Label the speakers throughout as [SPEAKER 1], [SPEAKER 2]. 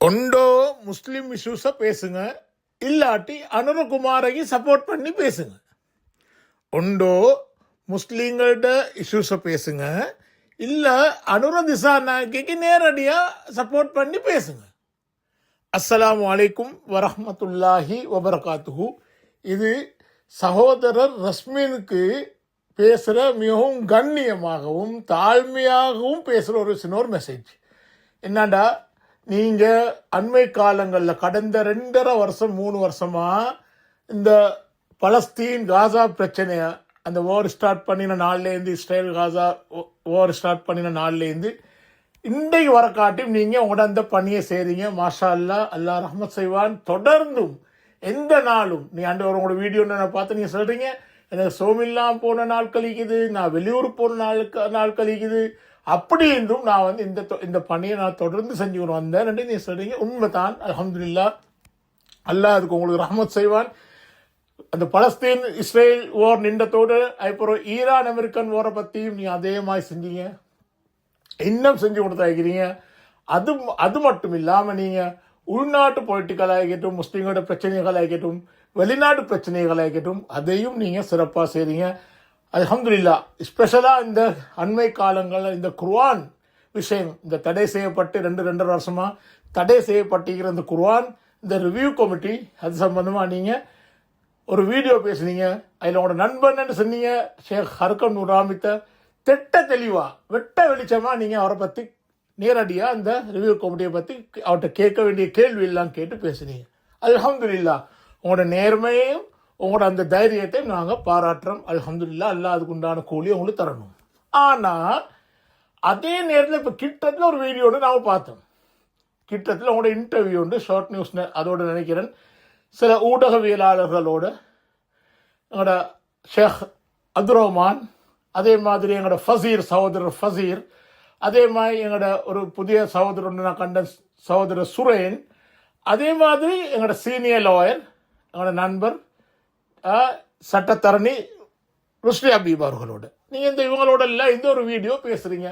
[SPEAKER 1] ஒண்டோ முஸ்லீம் இஷ்யூஸை பேசுங்க, இல்லாட்டி அனுரகுமாரைக்கு சப்போர்ட் பண்ணி பேசுங்க. ஒண்டோ முஸ்லீம்களோட இஷ்யூஸை பேசுங்க, இல்லை அனுர திசாநாயகிக்கு நேரடியாக சப்போர்ட் பண்ணி பேசுங்க. அஸ்ஸலாமு அலைக்கும் வரஹ்மத்துல்லாஹி வபரகாத்துஹு. இது சகோதரர் ரஸ்மினுக்கு பேசுகிற மிகவும் கண்ணியமாகவும் தாழ்மையாகவும் பேசுகிற ஒரு சின்ன மெசேஜ். என்னடா, நீங்கள் அண்மை காலங்களில் கடந்த 2.5 வருஷம் 3 வருஷமாக இந்த பலஸ்தீன் காசா பிரச்சனையை அந்த ஓர் ஸ்டார்ட் பண்ணின நாள்லேருந்து, இஸ்ரேல் காசா ஓர் ஸ்டார்ட் பண்ணின நாள்லேருந்து இன்றைக்கு வர காட்டியும் நீங்கள் உங்களோட அந்த பணியை செய்கிறீங்க. மாஷா அல்லா, அல்லா ரஹ்மத் செய்வான். தொடர்ந்தும் எந்த நாளும் நீ உங்களோட வீடியோ நான் பார்த்து நீங்கள் சொல்கிறீங்க, எனக்கு சோமில்லாம் போன நாள் கழிக்குது, நான் வெளியூர் போன நாள் கழிக்குது, அப்படி இருந்தும் நான் இந்த பணியை நான் தொடர்ந்து செஞ்சுக்கணும் வந்தேன். நீ சொல்றீங்க, உண்மைதான். அல்ஹம்துலில்லாஹ், அல்லாஹ் அதுக்கு உங்களுக்கு ரஹ்மத் செய்வான். அந்த பலஸ்தீன் இஸ்ரேல் ஓர் நின்றத்தோடு அப்புறம் ஈரான் அமெரிக்கன் ஓரை பற்றியும் நீ அதே மாதிரி செஞ்சீங்க, இன்னும் செஞ்சு கொடுத்தாக்கிறீங்க. அது மட்டும் இல்லாமல் நீங்கள் உள்நாட்டு பொலிட்டிக்கலாகட்டும், முஸ்லீம்களோட பிரச்சனைகளாகட்டும், வெளிநாட்டு பிரச்சனைகளாகட்டும், அதையும் நீங்கள் சிறப்பாக செய்கிறீங்க. அல்ஹம்துலில்லாஹ். ஸ்பெஷலாக இந்த அண்மை காலங்களில் இந்த குர்ஆன் விஷயம், இந்த தடை செய்யப்பட்டு 2.5 வருஷமாக தடை செய்யப்பட்டிருக்கிற இந்த குர்ஆன், இந்த ரிவ்யூ கமிட்டி, அது சம்பந்தமாக நீங்கள் ஒரு வீடியோ பேசுனீங்க. அதில் உங்களோட நண்பன்னு சொன்னீங்க ஷேக் ஹர்கம் நூராமித்தை திட்ட தெளிவாக வெட்ட வெளிச்சமாக நீங்கள் அவரை பற்றி நேரடியாக இந்த ரிவ்யூ கமிட்டியை பற்றி அவர்கிட்ட கேட்க வேண்டிய கேள்வி எல்லாம் கேட்டு பேசுனீங்க. அல்ஹம்துலில்லாஹ். உங்களோட நேர்மையையும் உங்களோட அந்த தைரியத்தையும் நாங்கள் பாராட்டுறோம். அல்ஹம்துலில்லாஹ். அல்லாஹ் அதுக்கு உண்டான கூலியை உங்களுக்கு தரணும். ஆனால் அதே நேரத்தில் இப்போ கிட்டத்தில் ஒரு வீடியோ ஒன்று நாம் பார்த்தோம். கிட்டத்தில் உங்களோட இன்டர்வியூ உண்டு, ஷார்ட் நியூஸ், அதோடு நினைக்கிறேன் சில ஊடகவியலாளர்களோடு, எங்களோட ஷேக் அப்துரஹ்மான், அதே மாதிரி எங்களோட சகோதரர் ஃபசீர், அதே மாதிரி எங்களோட ஒரு புதிய சகோதரர் நான் கண்ட சகோதரர் சுரேன், அதே மாதிரி எங்களோட சீனியர் லாயர், எங்களோட நண்பர் சட்டத்தரணி ருஷ்டி ஹபீப் அவர்களோடு நீங்கள் இவங்களோட எல்லாம் இந்த ஒரு வீடியோ பேசுகிறீங்க.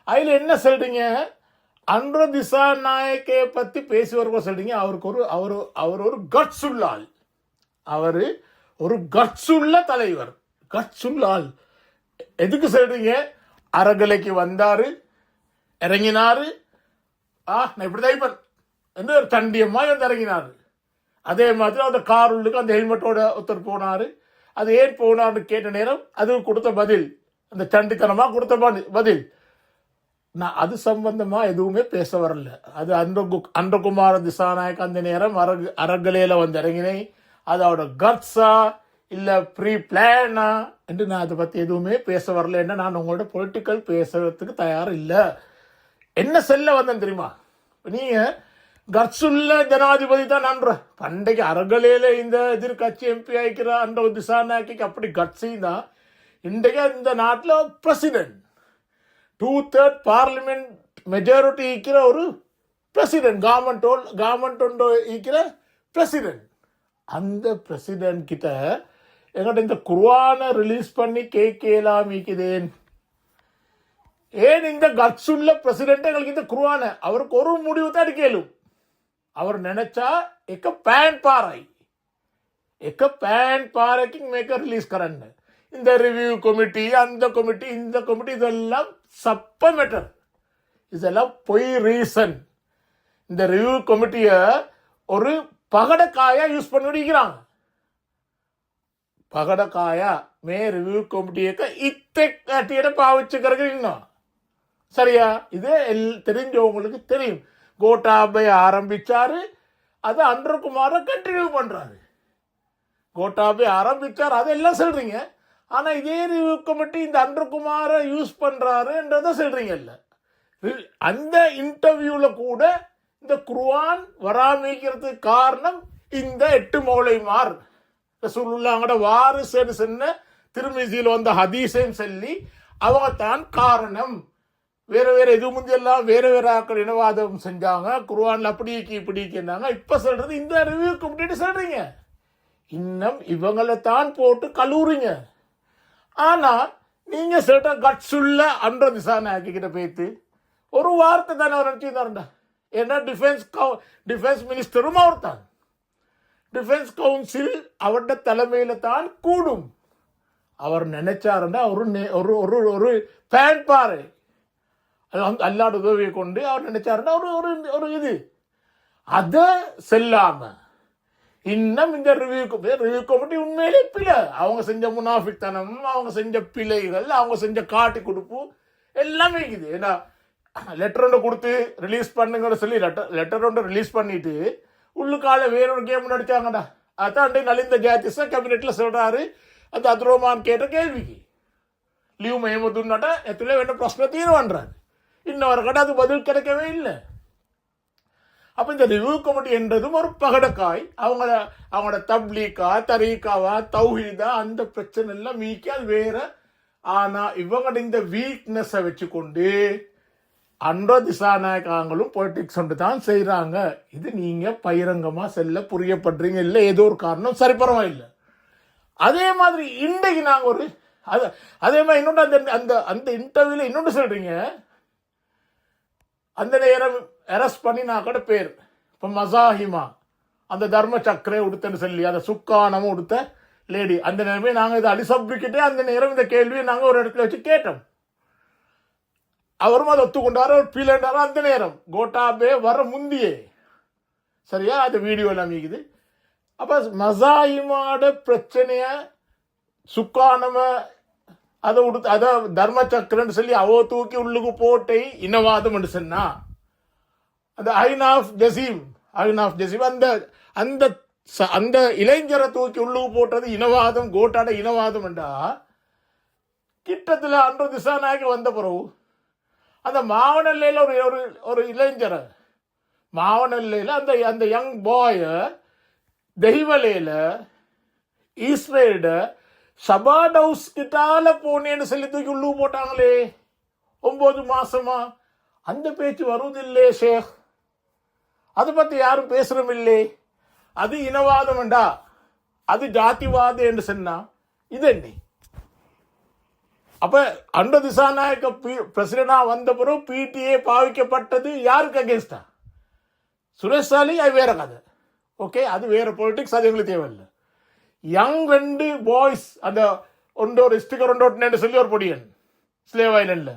[SPEAKER 1] அதில் என்ன சொல்கிறீங்க, அனுர திசாநாயகியை பற்றி பேசுவவர்கள் சொல்கிறீங்க, அவர் ஒரு கட்ஸுள்ள ஆள், அவர் ஒரு கட்ஸுள்ள தலைவர், கட்ஸுள்ள ஆள். எதுக்கு சொல்கிறீங்க? அறகலைக்கு வந்தார், இறங்கினார், நான் இப்படி தைப்பன் என்று ஒரு தண்டியமாக வந்து இறங்கினார். அதே மாதிரி அந்த கார் உள்ளுக்கு அந்த ஹெல்மெட்டோட ஒருத்தர் போனார். அது ஏன் போனார்னு கேட்ட நேரம் அது கொடுத்த பதில், அந்த சண்டித்தனமாக கொடுத்த பதில். நான் அது சம்பந்தமாக எதுவுமே பேச வரல. அது அன்றகுமார திசாநாயக் அந்த நேரம் அரகலையில் வந்து இறங்கினேன். அது அவரோட கட்ஸா இல்லை ப்ரீ பிளானா என்று நான் அதை பற்றி எதுவுமே பேச வரல. என்ன, நான் உங்களோட பொலிட்டிக்கல் பேசுறதுக்கு தயார் இல்லை. என்ன செல்ல வந்தேன் தெரியுமா? நீங்கள் கட்ஸுள்ள ஜனாதிபதி தான் நன்ற பண்டைக்கு அரகலையில் இந்த எதிர்கட்சி எம்பி ஆகிக்கிற அந்த திசாநாயகிக்கு அப்படி கட்ஸியும் தான் இன்றைக்கு இந்த நாட்டில் பிரசிடென்ட், 2/3 பார்லிமெண்ட் மெஜாரிட்டி ஈக்கிற ஒரு பிரசிடென்ட், கவர்மெண்ட் ஈக்கிற பிரசிடென்ட். அந்த பிரசிடென்ட் கிட்ட எங்கிட்ட இந்த குர்ஆனை ரிலீஸ் பண்ணி கேட்கலாம் ஈக்குதேன். ஏன் இந்த கட்ஸுள்ள பிரசிடென்ட் எங்களுக்கு இந்த குர்ஆனை அவருக்கு ஒரு முடிவு தான் எடுக்கலும். அவர் நினைச்சா एक पैन पाराई மேக்க ரிலீஸ் கரන්න. இந்த ரிவ்யூ கமிட்டி, அந்த கமிட்டி, இந்த கமிட்டி, இதெல்லாம் சப்ப மேட்டர், இதெல்லாம் பொய் ரீசன். இந்த ரிவ்யூ கமிட்டியை ஒரு பகடக்காயா யூஸ் பண்ணிக்கிறாங்க. பகடக்காயா மே ரிவ்யூ கமிட்டியை இத்தனை பாவிச்சுக்கிறீங்க. சரியா? இது தெரிஞ்சவங்களுக்கு தெரியும். கோட்டாபய ஆரம்பிச்சாரு, அது அன்றகுமார கண்டினியூ பண்றாரு. கோட்டாபய ஆரம்பிச்சார், அதெல்லாம் சொல்றீங்க. ஆனா இதே ரிவ்யூ கமிட்டி இந்த அன்றகுமார யூஸ் பண்றாருன்றத சொல்றீங்கல்ல. அந்த இன்டர்வியூல கூட இந்த குர்ஆன் வராமிக்கிறதுக்கு காரணம் இந்த 8 மௌலைமார் ரசூலுல்லாஹ்வோட வாரிசுன்னு சொன்ன திருமிசியில் வந்த ஹதீஸையும் சொல்லி அவங்க தான் காரணம். வேற எது முந்தையெல்லாம் வேற ஆக்கள் இனவாதம் செஞ்சாங்க, குர்ஆன்ல இப்படின்னாங்க. இப்ப சொல்றது இந்த ரிவ்யூ கமிட்டி சொல்றீங்க. இன்னும் இவங்களை தான் போட்டு கல்லூரிங்க. ஆனா நீங்க சொல்ற கட்ஸுள்ள அன்ற திசாநாயகி கிட்ட பேத்து ஒரு வார்த்தை தானே அவர் நினைச்சுதாருண்டா, ஏன்னா டிஃபென்ஸ் மினிஸ்டரும் அவர் தான். டிஃபென்ஸ் கவுன்சில் அவருடைய தலைமையில தான் கூடும். அவர் நினைச்சாருன்னா ஒரு ஒரு ஒரு பேன் பாரு அல்லாட உதவியை கொண்டு அவர் நினைச்சாருன்னா ஒரு இது அதை செல்லாம இன்னும் இந்த ரிவ்யூ கமிட்டி உண்மையிலே பிழை. அவங்க செஞ்ச முனாஃபித்தனம், அவங்க செஞ்ச பிழைகள், அவங்க செஞ்ச காட்டி கொடுப்பு எல்லாமே இருக்குது. ஏன்னா லெட்டர் ஒன்று கொடுத்து ரிலீஸ் பண்ணுங்கன்னு சொல்லி லெட்டர் ஒன்று ரிலீஸ் பண்ணிட்டு உள்ளுக்கால வேறொரு கேம் நடிச்சாங்கடா. அதான் நலிந்த ஜாதிஸ கேபினெட்ல சொல்றாரு அந்த அத்ரோமான் கேட்ட கேள்விக்கு லீவ் மஹமதுன்னாட்ட எத்தனை வேண்ட பிரச்சனை தீர்வான்றாரு. இன்னொரு கடை அது பதில் கிடைக்கவே இல்லை. அப்ப இந்த ரிவ்யூ கமிட்டி என்றதும் ஒரு பகடக்காய். அவங்களோட தப்லீக்கா தரீக்காவா தௌஹீதா அந்த பிரச்சனை எல்லாம் மீக்கி அது வேற. ஆனா இவங்களோட இந்த வீக்னஸை வச்சுக்கொண்டு அன்ற திசாநாயகங்களும் பொலிட்டிக்ஸ் ஒன்று தான் செய்யறாங்க. இது நீங்க பகிரங்கமா செல்ல புரியப்படுறீங்க இல்லை, ஏதோ ஒரு காரணம் சரி பரவாயில்லை. அதே மாதிரி இன்றைக்கு நாங்க ஒரு அதே மாதிரி இன்னொன்று அந்த அந்த இன்டர்வியூல இன்னொன்று சொல்றீங்க. அந்த நேரம் அரெஸ்ட் பண்ணி நான் கூட பேர் இப்போ மசாஹிமா அந்த தர்ம சக்கரை உடுத்தன்னு சொல்லி அந்த சுக்கானமும் உடுத்த லேடி அந்த நேரமே நாங்கள் இதை அடிசப்பிக்கிட்டே அந்த நேரம் இந்த கேள்வியை நாங்கள் ஒரு இடத்துல வச்சு கேட்டோம். அவரும் அதை ஒத்துக்கொண்டாரோ பீலண்டாரோ அந்த நேரம் கோட்டாபே வர முந்தியே சரியா அந்த வீடியோ எல்லாம் மீக்குது. அப்போ மசாஹிமாட பிரச்சனைய சுக்கானம அதை தர்ம சக்கரன்னு சொல்லி அவ தூக்கி உள்ளுக்கு போட்டை இனவாதம் சொன்னா அந்த ஐன் ஆஃப் ஜசீம் அந்த அந்த அந்த இளைஞரை தூக்கி உள்ளுக்கு போட்டது இனவாதம், கோட்டாட இனவாதம் என்றா கிட்டத்தில் அன்று திசாநாயக வந்த பிறகு அந்த மாவனல்லையில் ஒரு ஒரு இளைஞரை மாவனல்லையில் அந்த அந்த யங் பாய தெய்வலையில் ஈஸ்ரேட சபாட் ஹவுஸ் கிட்டால போனேன்னு சொல்லி தூக்கி உள்ளு போட்டாங்களே 9 மாசமா. அந்த பேச்சு வருவதில்லே ஷேக், அதை பத்தி யாரும் பேசுறோம் இல்லை. அது இனவாதம் என்றா அது ஜாதிவாதம் என்று சொன்னா இது என்ன? அப்ப அண்ட திசாநாயக்க பிரசிடண்டா வந்த பிறகு பிடிஏ பாவிக்கப்பட்டது யாருக்கு அகேன்ஸ்டா? சுரேஷ் சாலி அது வேற கதை. ஓகே, அது வேற பொலிட்டிக்ஸ், அது எங்களுக்கு தேவையில்லை. யங் 2 பாய்ஸ் அந்த ஒரு ஸ்டிக்கர் ஒன்று சொல்லி ஒரு பொடியன் ஸ்லேவ் ஐலண்ட்ல.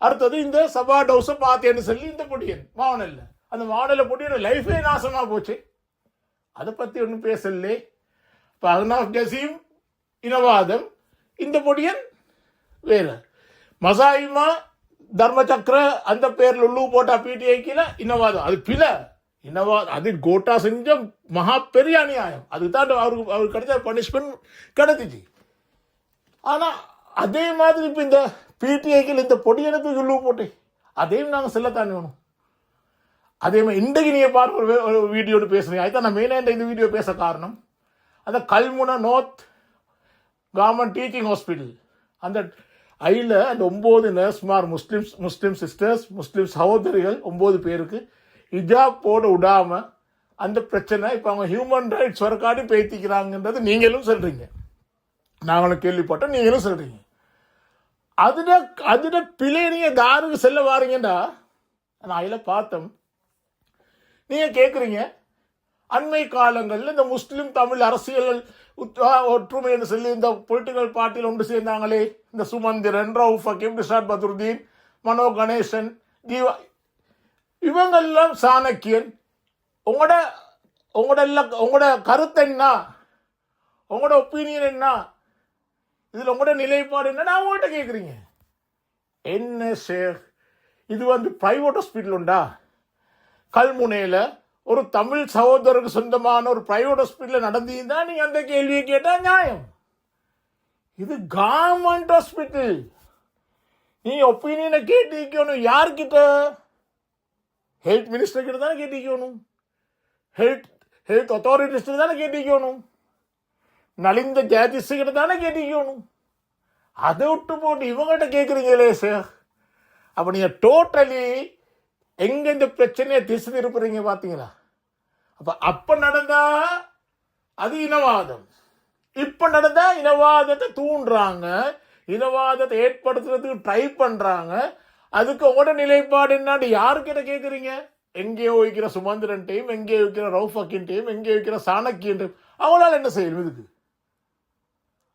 [SPEAKER 1] அடுத்தது இந்த சபாட் ஹவுஸை பார்த்தேன்னு சொல்லி இந்த பொடியன் மாவனல்ல. அந்த மாவனல்ல பொடியன் லைஃபே நாசமா போச்சு. அதை பத்தி ஒன்றும் பேசலே. இப்போ அஹ்னாஃப் ஜசீம் இனவாதம், இந்த பொடியன் வேற. மசாயிமா தர்மசக்கர அந்த பேர்ல உள்ளு போட்டா பிடிஐக்கில இனவாதம், அது பில இனவாதம். அது கோட்டா செஞ்ச மகா பெரிய அநியாயம். அதுதான் அவருக்கு கிடைச்ச பனிஷ்மெண்ட் கிடைச்சிச்சு. ஆனா அதே மாதிரி இப்ப இந்த பிடிஐக்கில் இந்த பொடியனுக்கு உள்ளு போட்டு அதையும் நாங்கள் செல்லத்தானே வேணும். அதே மாதிரி இன்றைக்கு நீங்க பார்க்க ஒரு வீடியோடு பேசுறீங்க. அதுதான் நான் மெயினாக இந்த வீடியோ பேச காரணம். அந்த Kalmunai north government teaching hospital அந்த அதில் அந்த 9 நர்ஸ்மார் முஸ்லிம் சிஸ்டர்ஸ் முஸ்லிம் சகோதரிகள் 9 பேருக்கு ஹிஜாப் போட விடாம அந்த பிரச்சனை இப்போ அவங்க ஹியூமன் ரைட்ஸ் வரக்காடி பேத்திக்கிறாங்கன்றது நீங்களும் சொல்றீங்க, நாங்களும் கேள்விப்பட்டோம், நீங்களும் சொல்றீங்க. அதுல பிழை நீங்க தாருக்கு செல்ல வாரீங்கடா. நான் அதில் பார்த்தோம். நீங்க கேட்குறீங்க அண்மை காலங்களில் இந்த முஸ்லிம் தமிழ் அரசியல் ஒற்றுமை என்று சொல்லி இந்த பொலிட்டிக்கல் பார்ட்டியில் ஒன்று சேர்ந்தாங்களே, இந்த சுமந்திரன், ரவுஃப் ஹக்கீம், ரிஷாட் பத்ருதீன், மனோ கணேசன், ஜீவா, இவங்கெல்லாம் சாணக்கியன். உங்களோட கருத்து என்ன, உங்களோட ஒப்பீனியன் என்ன, இதுல உங்களோட நிலைப்பாடு என்ன நான் உங்கள்கிட்ட கேட்குறீங்க. என்ன ஷேக், இது பிரைவேட் ஹாஸ்பிட்டல் உண்டா? கல்முனையில் ஒரு தமிழ் சகோதரருக்கு சொந்தமான ஒரு பிரைவேட் ஹாஸ்பிட்டல் நடந்தீங்கன்னா நீங்க அந்த கேள்வியை கேட்டா நியாயம். இது கவர்மெண்ட் ஹாஸ்பிட்டல். நீ ஒப்பீனியனை கேட்டிக்கணும். யார்கிட்ட? ஹெல்த் மினிஸ்டர் கிட்ட தானே கேட்டிக்கணும். ஹெல்த் அத்தாரிட்டிஸ் தானே கேட்டிக்கணும். நலிந்த ஜாதிஸ் கிட்ட தானே கேட்டிக்கணும். அதை விட்டு போட்டு இவங்ககிட்ட கேட்குறீங்களே சார். அப்போ நீங்கள் டோட்டலி எங்க இந்த பிரச்சனையை திசை திருப்புறீங்க பார்த்தீங்களா? அப்ப நடந்தா அது இனவாதம், இப்ப நடந்தா இனவாதத்தை தூண்டுறாங்க, இனவாதத்தை ஏற்படுத்துறதுக்கு ட்ரை பண்றாங்க. அதுக்கு உங்களோட நிலைப்பாடு என்ன? யாருக்கிட்ட கேட்குறீங்க? எங்கேயோ வைக்கிற சுமந்திரன் டீம், எங்கேயோ வைக்கிற ரவுஃபக்கின் டீம், எங்கேயோ வைக்கிற சாணக்கியன் டீம், அவங்களால என்ன செய்யணும்? இதுக்கு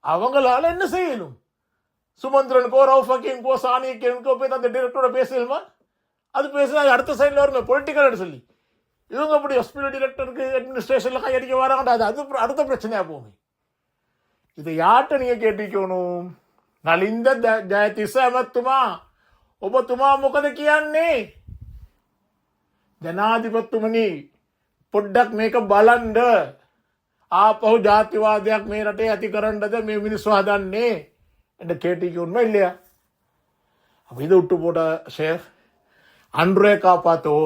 [SPEAKER 1] அவங்களால என்ன செய்யணும்? சுமந்திரனுக்கோ ரவுஃபக்கின்கோ சாணக்கியனுக்கோ போய் அந்த டிரெக்டரோட பேசலுமா? அது பேசினா அடுத்த சைடில் வருமே பொலிட்டிக்கல் சொல்லி இவங்க அப்படி ஹாஸ்பிட்டல் டிரெக்டருக்கு அட்மினிஸ்ட்ரேஷனில் கையடிக்க வராங்கடா, அது அடுத்த பிரச்சனையாக போகுமே. இதை யார்கிட்ட நீங்கள் கேட்டிக்கணும்? நலிந்த ජයතිස්ස ඇමත්තුමා ඔබතුමා මොකද කියන්නේ? ජනාධිපතිතුමනි පොඩ්ඩක් මේක බලන්න. ආපහු ජාතිවාදයක් මේ රටේ ඇති කරන්නද මේ මිනිස්සු හදන්නේ என்று கேட்டிக்கணுமா இல்லையா? அப்போ இதை விட்டு போட்ட ஷேஃப் அன்றைய காப்பாத்தோ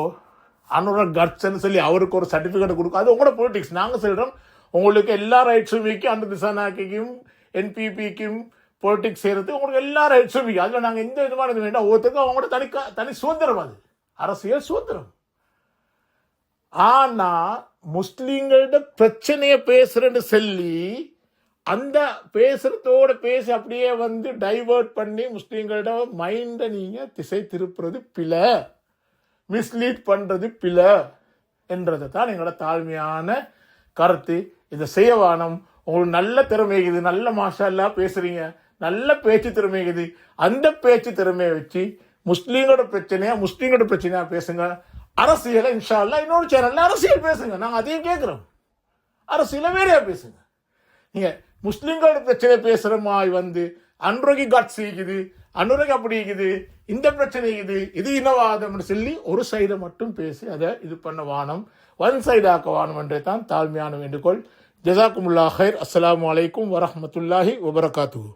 [SPEAKER 1] அனுர கட்ஸ்ன்னு சொல்லி அவருக்கு ஒரு சர்டிஃபிகேட் கொடுக்கும். அது உங்களோட பொலிட்டிக்ஸ். நாங்கள் சொல்கிறோம் உங்களுக்கு எல்லா ரைட்ஸும் மிக்கி அந்த திசானாக்கிக்கும் என்பிபிக்கும் பொலிட்டிக்ஸ் செய்கிறது உங்களுக்கு எல்லா ரைட்ஸும் மிக்கி. அதில் நாங்கள் எந்த விதமான இது வேண்டாம். ஒவ்வொருத்தருக்கும் அவங்களோட தனி சுதந்திரம், அது அரசியல் சுதந்திரம். ஆனால் முஸ்லீம்களோட பிரச்சனையை பேசுறேன்னு சொல்லி அந்த பேசுறதோட பேசி அப்படியே வந்து டைவர்ட் பண்ணி முஸ்லீம்களோட மைண்டை நீங்கள் திசை திருப்புறது பிழை, மிஸ்லீட் பண்ணுறது பிழை என்றதை தான் எங்களோட தாழ்மையான கருத்து. இதை செய்யவானம். உங்களுக்கு நல்ல திறமைக்குது, நல்ல மாஷா பேசுறீங்க, நல்ல பேச்சு திறமைக்குது. அந்த பேச்சு திறமையை வச்சு முஸ்லீம்களோட பிரச்சனையா பேசுங்க. அரசியலை இன்ஷா அல்லாஹ் இன்னொரு சேனல்ல அரசியல் பேசுங்க. நாங்கள் அதையும் கேட்குறோம். அரசியலை வேறையா பேசுங்க. நீங்கள் முஸ்லீம்களோட பிரச்சனை பேசுகிற மாதிரி வந்து அன்றைக்கு கட்ஸ் இருக்குது, அன்றைக்கு அப்படி இருக்குது, இந்த பிரச்சனை இருக்குது, இது இனவாதம்னு சொல்லி ஒரு சைடை மட்டும் பேசி அதை இது பண்ண வானம், ஒன் சைடு ஆக்க வானம் என்றே தான் தாழ்மையான வேண்டுகோள். ஜஸாக்குமுல்லாஹ் ஹைர். அஸ்ஸலாமு அலைக்கும் வரஹ்மத்துல்லாஹி வபரகாத்துஹு.